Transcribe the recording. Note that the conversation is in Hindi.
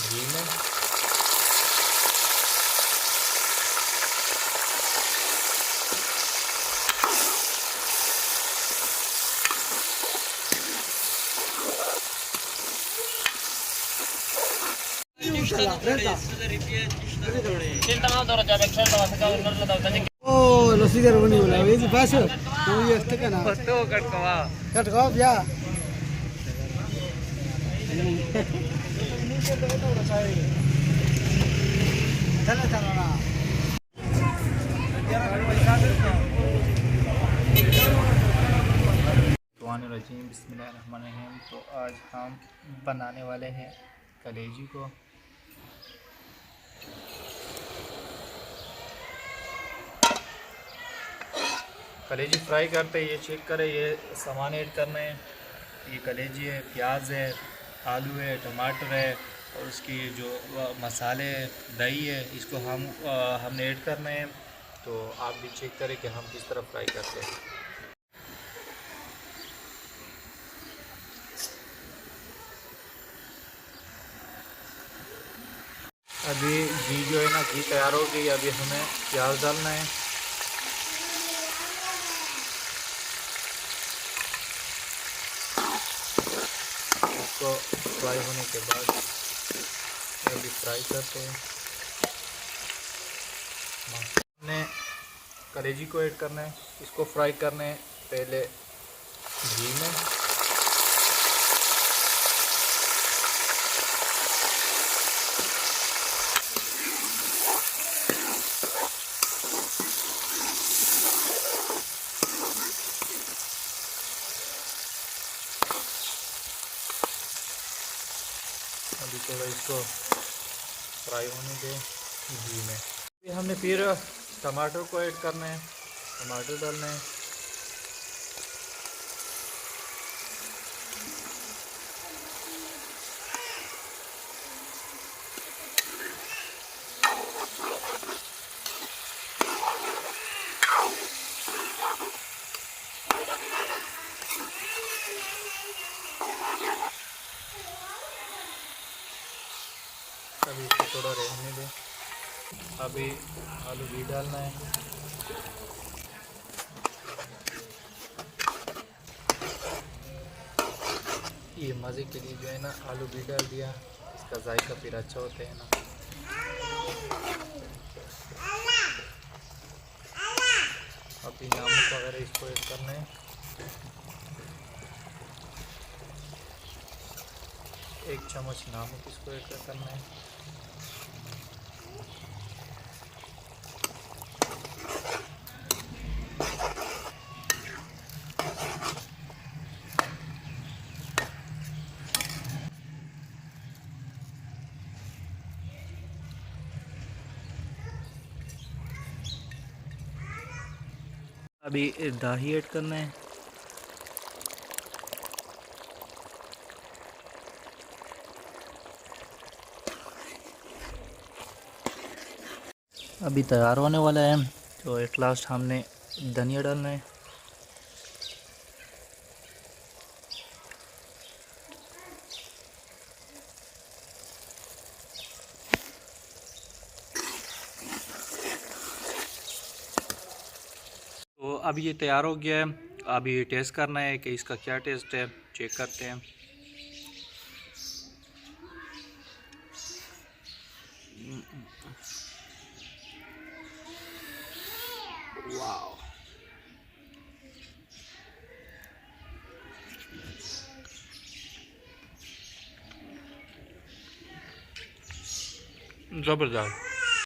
घी में। Oh, lo sigue reunido. La vez paso. No, ya está cana. Katkava ya. चलो चलो ना। बिस्मिल्लाहिर्रहमानिर्रहीम। तो आज हम बनाने वाले हैं कलेजी को। कलेजी फ्राई करते ये चेक करें, ये सामान ऐड करना है। ये कलेजी है, प्याज है, आलू है, टमाटर है और उसकी जो मसाले दही है, इसको हमने ऐड करना है। तो आप भी चेक करें कि हम किस तरह फ्राई करते हैं। अभी घी जो है ना, घी तैयार हो गई। अभी हमें प्याज डालना है। इसको फ्राई होने के बाद अभी फ्राई करते हैं। हमने कलेजी को ऐड करना है, इसको फ्राई करना है पहले घी में। अभी थोड़ा इसको फ्राई होने दें घी में। अभी हमने फिर टमाटर को ऐड करना है, टमाटर डालना है। अभी इसको थोड़ा रहने दें। अभी आलू भी डालना है। ये मज़े के लिए जो है ना, आलू भी डाल दिया, इसका जायका फिर अच्छा होता है ना। अभी नमक वगैरह इसको ऐड करना है। 1 चम्मच नमक इसको ऐड करना है। अभी दही ऐड करना है। अभी तैयार होने वाला है। तो एट लास्ट हमने धनिया डालना है। तो अब ये तैयार हो गया है। अभी टेस्ट करना है कि इसका क्या टेस्ट है, चेक करते हैं। वाह, ज़बरदस्त।